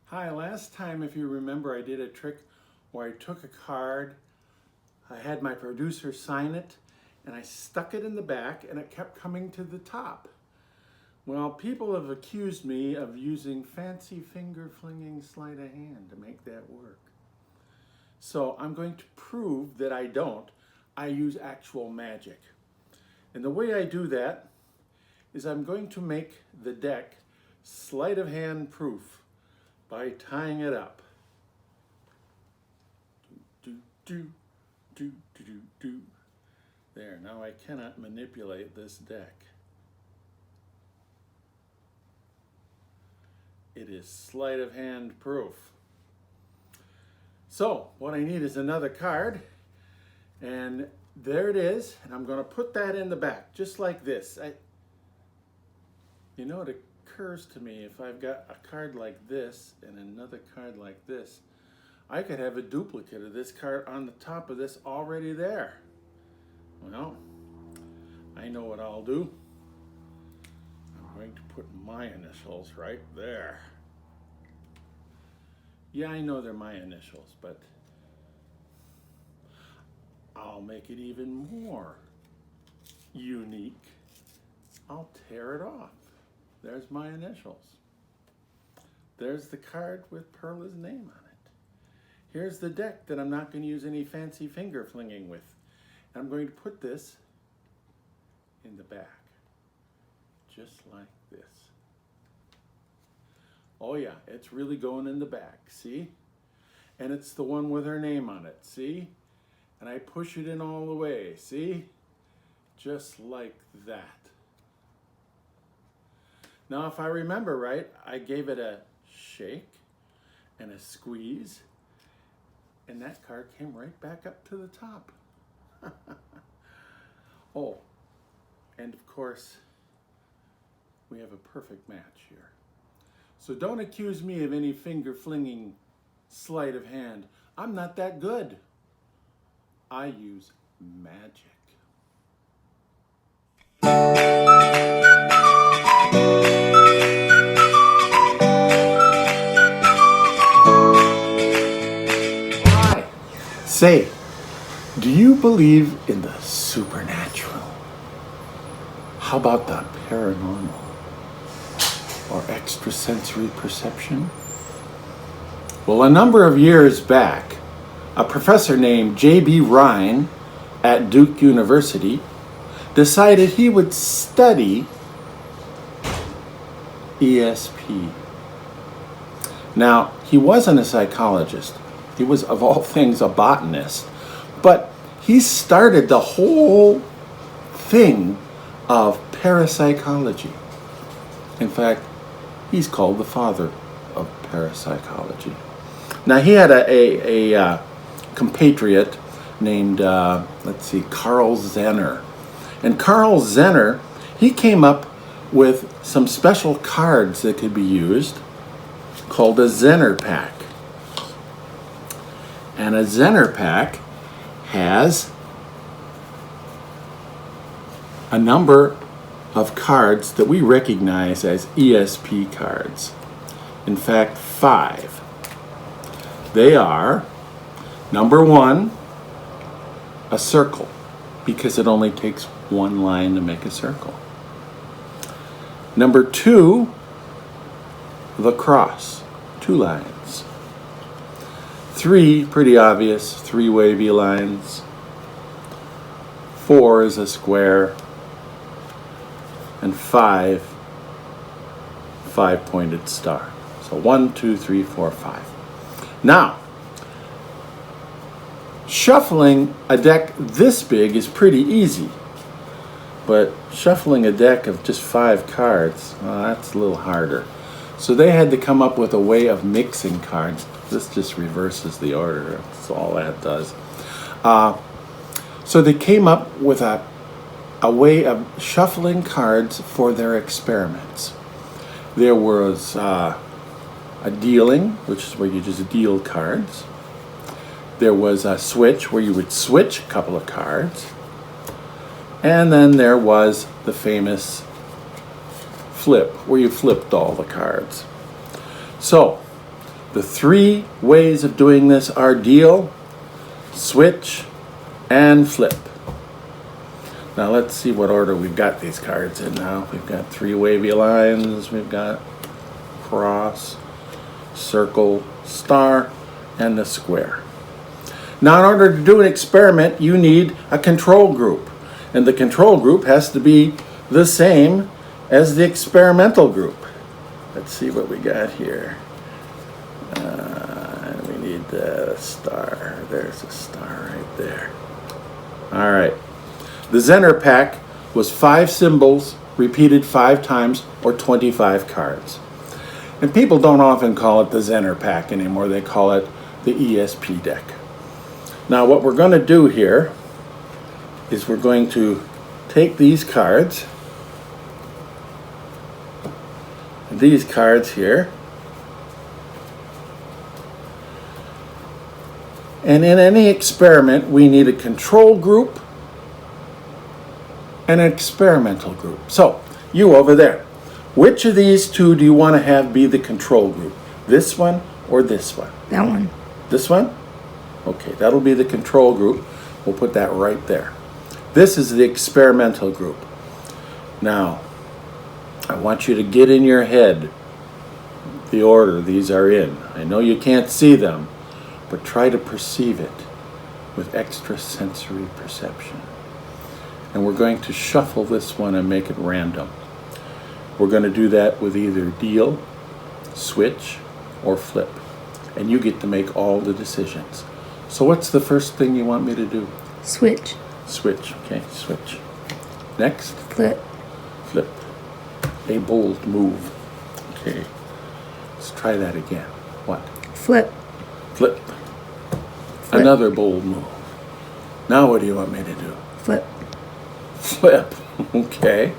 Hi, last time, if you remember, I did a trick where I took a card, I had my producer sign it, and I stuck it in the back and it kept coming to the top. Well, people have accused me of using fancy finger flinging sleight of hand to make that work. So I'm going to prove that I don't. I use actual magic. And the way I do that is I'm going to make the deck sleight of hand proof by tying it up. Do, do, do, do, do, do. There, now I cannot manipulate this deck. It is sleight of hand proof. So, what I need is another card, and there it is, and I'm going to put that in the back, just like this. You know, it occurs to me, if I've got a card like this and another card like this, I could have a duplicate of this card on the top of this already there. Well, I know what I'll do. I'm going to put my initials right there. Yeah, I know they're my initials, but I'll make it even more unique. I'll tear it off. There's my initials. There's the card with Perla's name on it. Here's the deck that I'm not going to use any fancy finger flinging with. And I'm going to put this in the back, just like this. Oh yeah, it's really going in the back, see? And it's the one with her name on it, see? And I push it in all the way, see? Just like that. Now, if I remember right, I gave it a shake and a squeeze, and that card came right back up to the top. Oh, and of course, we have a perfect match here. So don't accuse me of any finger flinging sleight of hand. I'm not that good. I use magic. Say, do you believe in the supernatural? How about the paranormal or extrasensory perception? Well, a number of years back, a professor named J.B. Rhine at Duke University decided he would study ESP. Now, he wasn't a psychologist. He was, of all things, a botanist. But he started the whole thing of parapsychology. In fact, he's called the father of parapsychology. Now, he had a compatriot named, Carl Zener. And Carl Zener, he came up with some special cards that could be used called a Zener pack. And a Zener pack has a number of cards that we recognize as ESP cards. In fact, 5. They are, number 1, a circle, because it only takes one line to make a circle. Number 2, the cross, 2 lines. 3, pretty obvious, 3 wavy lines. 4 is a square. And 5, 5-pointed star. So 1, 2, 3, 4, 5. Now, shuffling a deck this big is pretty easy. But shuffling a deck of just 5 cards, well, that's a little harder. So they had to come up with a way of mixing cards. This just reverses the order. That's all that does. So they came up with a way of shuffling cards for their experiments. There was a dealing, which is where you just deal cards. There was a switch, where you would switch a couple of cards. And then there was the famous flip, where you flipped all the cards. So The 3 ways of doing this are deal, switch, and flip. Now let's see what order we've got these cards in now. We've got 3 wavy lines, we've got cross, circle, star, and the square. Now in order to do an experiment, you need a control group. And the control group has to be the same as the experimental group. Let's see what we got here. We need the star. There's a star right there. All right. The Zener pack was 5 symbols repeated 5 times or 25 cards. And people don't often call it the Zener pack anymore. They call it the ESP deck. Now what we're going to do here is we're going to take these cards, here, and in any experiment we need a control group and an experimental group. So, you over there, which of these 2 do you want to have be the control group? This one or this one? That one. This one? Okay, that'll be the control group. We'll put that right there. This is the experimental group. Now, I want you to get in your head the order these are in. I know you can't see them, but try to perceive it with extrasensory perception. And we're going to shuffle this one and make it random. We're going to do that with either deal, switch, or flip. And you get to make all the decisions. So what's the first thing you want me to do? Switch. Switch. Okay, switch. Next? Flip. Flip. A bold move. Okay. Let's try that again. What? Flip. Flip. Flip. Another bold move. Now what do you want me to do? Flip. Flip. Okay.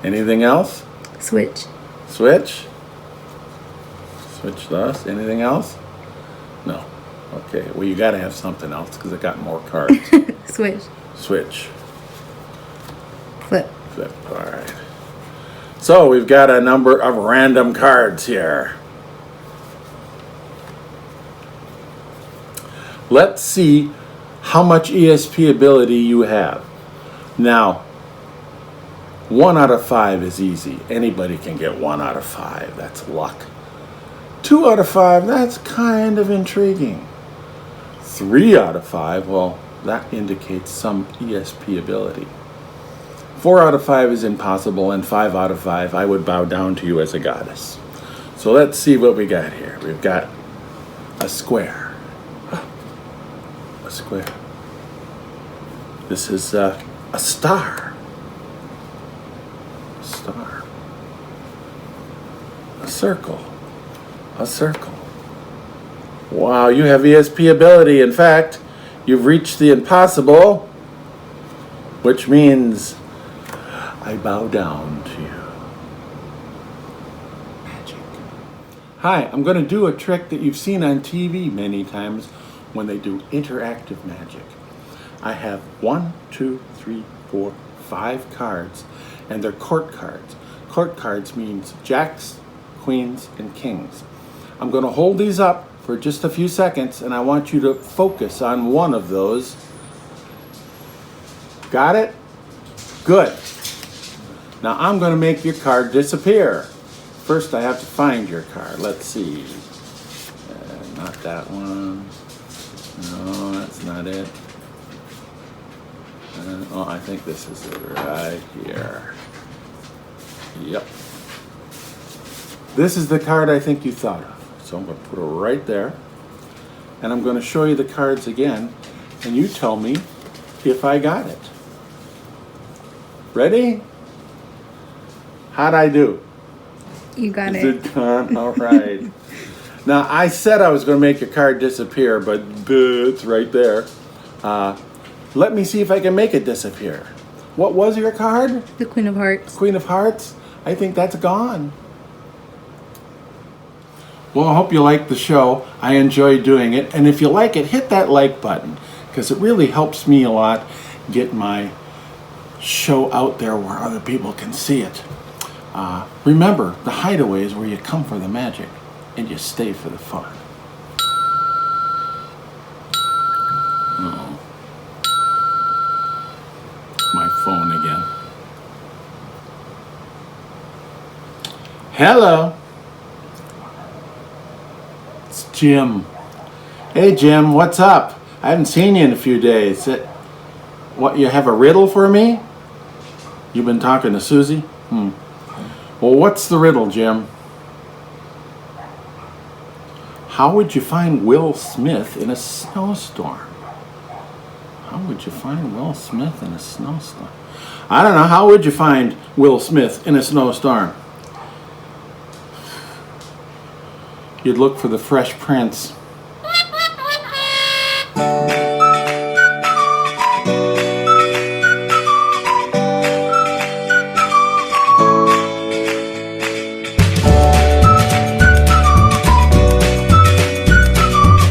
Anything else? Switch. Switch. Switch thus. Anything else? No. Okay. Well, you got to have something else because I got more cards. Switch. Switch. Flip. Flip. All right. So we've got a number of random cards here. Let's see how much ESP ability you have. Now, 1 out of 5 is easy. Anybody can get 1 out of 5. That's luck. 2 out of 5, that's kind of intriguing. 3 out of 5, well, that indicates some ESP ability. 4 out of 5 is impossible, and 5 out of 5, I would bow down to you as a goddess. So let's see what we got here. We've got a square. A square. This is a star. A star. A circle. A circle. Wow, you have ESP ability. In fact, you've reached the impossible, which means I bow down to you. Magic. Hi, I'm going to do a trick that you've seen on TV many times when they do interactive magic. I have 1, 2, 3, 4, 5 cards, and they're court cards. Court cards means jacks, queens, and kings. I'm going to hold these up for just a few seconds, and I want you to focus on one of those. Got it? Good. Now I'm going to make your card disappear. First I have to find your card. Let's see. Not that one. No, that's not it. Oh, I think this is it right here. Yep. This is the card I think you thought of. So I'm going to put it right there. And I'm going to show you the cards again. And you tell me if I got it. Ready? How'd I do? You got Is it. it done? All right. Now, I said I was going to make your card disappear, but it's right there. Let me see if I can make it disappear. What was your card? The Queen of Hearts. Queen of Hearts? I think that's gone. Well, I hope you liked the show. I enjoyed doing it. And if you like it, hit that like button, because it really helps me a lot get my show out there where other people can see it. Remember, the Hideaway is where you come for the magic. and you stay for the fun. Oh. My phone again. Hello. It's Jim. Hey Jim, what's up? I haven't seen you in a few days. What, you have a riddle for me? You've been talking to Susie? Well, what's the riddle, Jim? How would you find Will Smith in a snowstorm? How would you find Will Smith in a snowstorm? I don't know. How would you find Will Smith in a snowstorm? You'd look for the Fresh Prince.